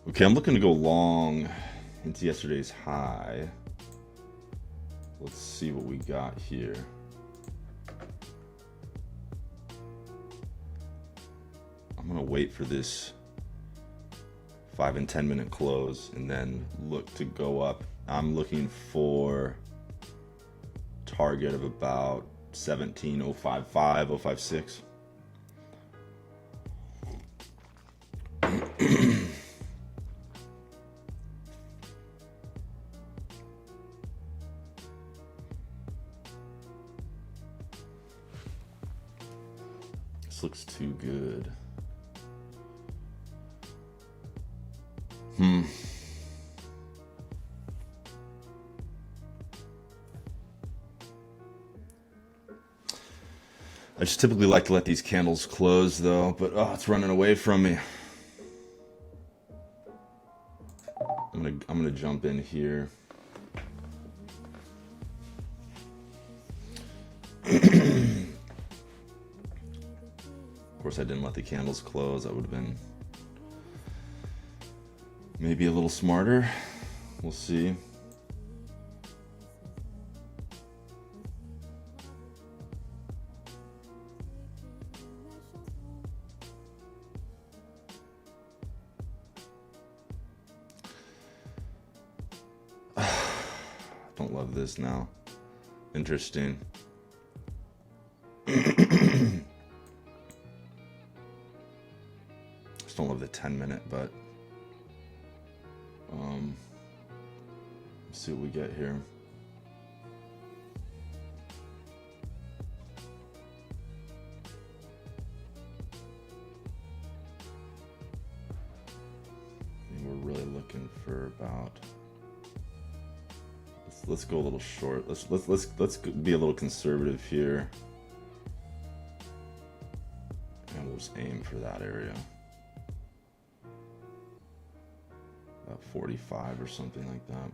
Okay, I'm looking to go long into yesterday's high. Let's see what we got here. I'm gonna wait for this 5 and 10 minute close and then look to go up. I'm looking for target of about 17,055, 056. This looks too good. I just typically like to let these candles close though, but it's running away from me. I'm gonna jump in here. Of course, I didn't let the candles close. That would have been maybe a little smarter. We'll see. Don't love this now. Interesting. Just don't love the 10-minute, but let's see what we get here. And we're really looking for about. Let's go a little short. Let's be a little conservative here, and we'll just aim for that area, about 45 or something like that.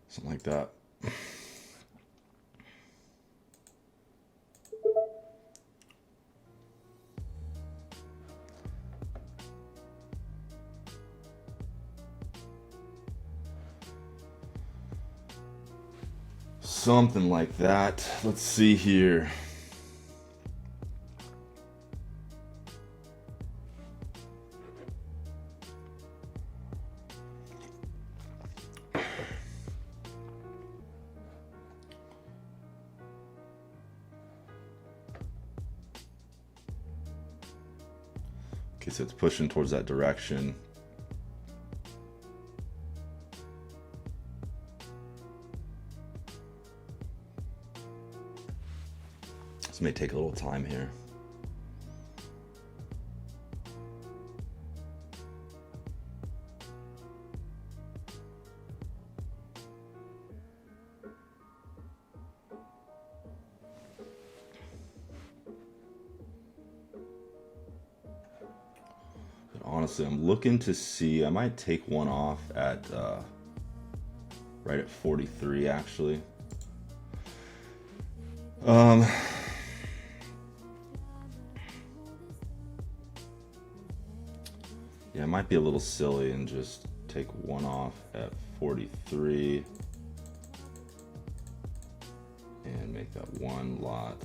Something like that. Something like that. Let's see here. Okay, so it's pushing towards that direction. This may take a little time here. But honestly, I'm looking to see, I might take one off at right at 43 actually. Yeah, it might be a little silly and just take one off at 43 and make that one lot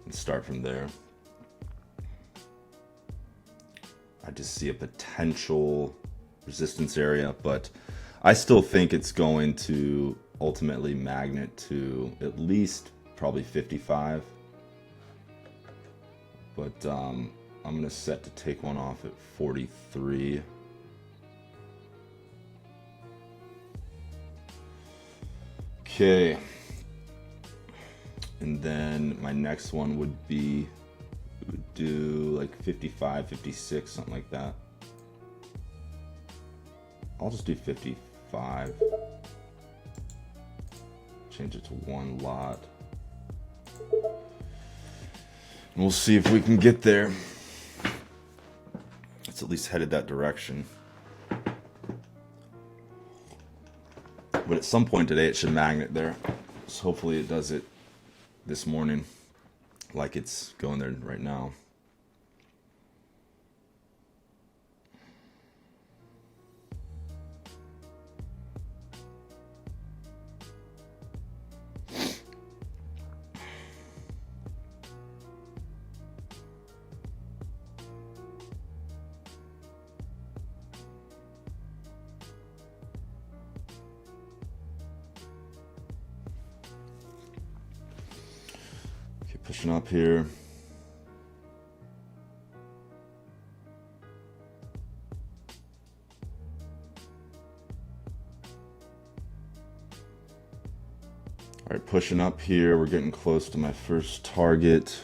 and start from there. I just see a potential resistance area, but I still think it's going to ultimately magnet to at least probably 55. But I'm going to set to take one off at 43. Okay. And then my next one would be, we would do like 55, 56, something like that. I'll just do 55. Change it to one lot. And we'll see if we can get there. It's at least headed that direction. But at some point today it should magnet there. So hopefully it does it this morning, like it's going there right now. Okay, pushing up here. All right, pushing up here. We're getting close to my first target.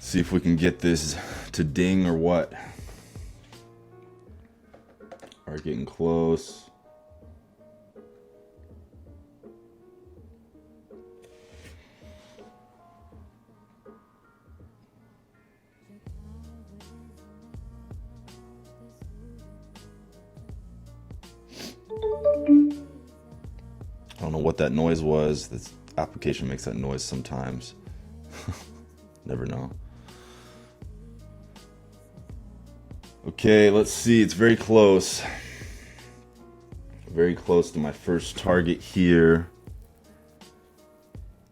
See if we can get this to ding or what. All right, getting close. I don't know what that noise was. This application makes that noise sometimes. Never know. Okay, let's see. It's very close. Very close to my first target here.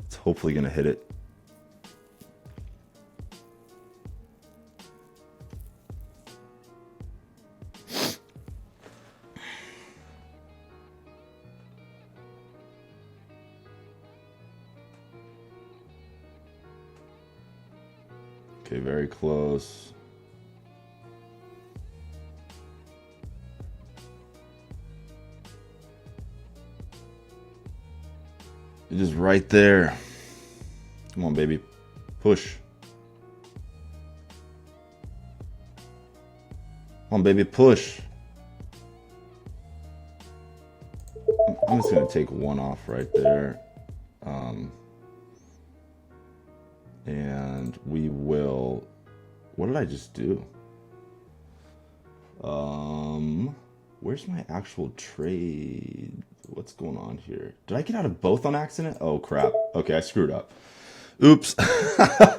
It's hopefully going to hit it. Okay, very close. It is right there. Come on, baby. Push. Come on, baby. Push. I'm just going to take one off right there. And we will... What did I just do? Where's my actual trade? What's going on here? Did I get out of both on accident? Oh, crap. Okay, I screwed up. Oops. I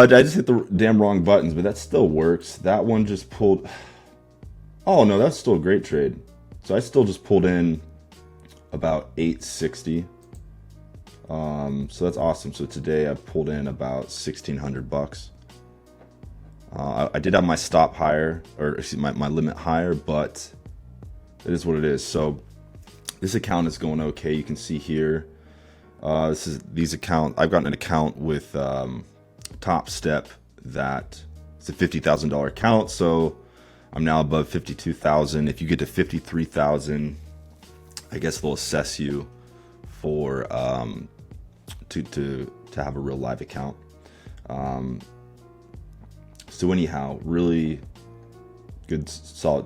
just hit the damn wrong buttons, but that still works. That one just pulled... Oh, no, that's still a great trade. So I still just pulled in about 860. So that's awesome. So today I pulled in about $1,600. I did have my stop higher, or excuse me, my limit higher, but it is what it is. So this account is going okay. You can see here. These account. I've gotten an account with Top Step that it's a $50,000 account. So I'm now above 52,000. If you get to 53,000, I guess they'll assess you for to have a real live account. So anyhow, really good,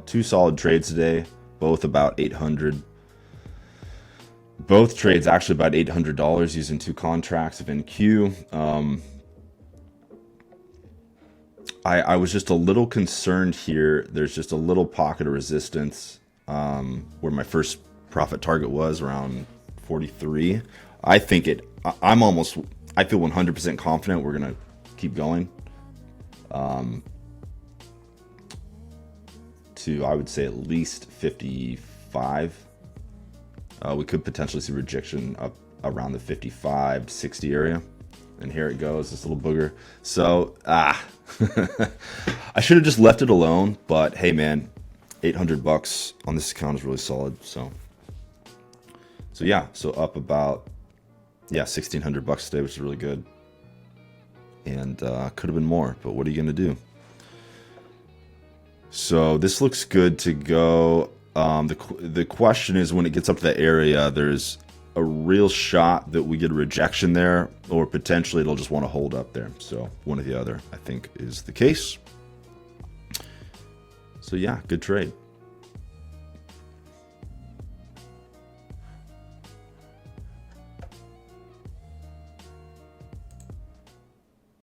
two solid trades today, both about 800. Both trades actually about $800 using two contracts of NQ. I was just a little concerned here. There's just a little pocket of resistance where my first profit target was around 43. I feel 100% confident we're gonna keep going to, I would say, at least 55. We could potentially see rejection up around the 55 to 60 area, and here it goes, this little booger. So I should have just left it alone, but hey man, $800 on this account is really solid. So yeah, so up about $1,600 today, which is really good. And could have been more, but what are you gonna do? So this looks good to go. The question is, when it gets up to that area, there's a real shot that we get a rejection there, or potentially it'll just want to hold up there. So one or the other, I think, is the case. So yeah, good trade.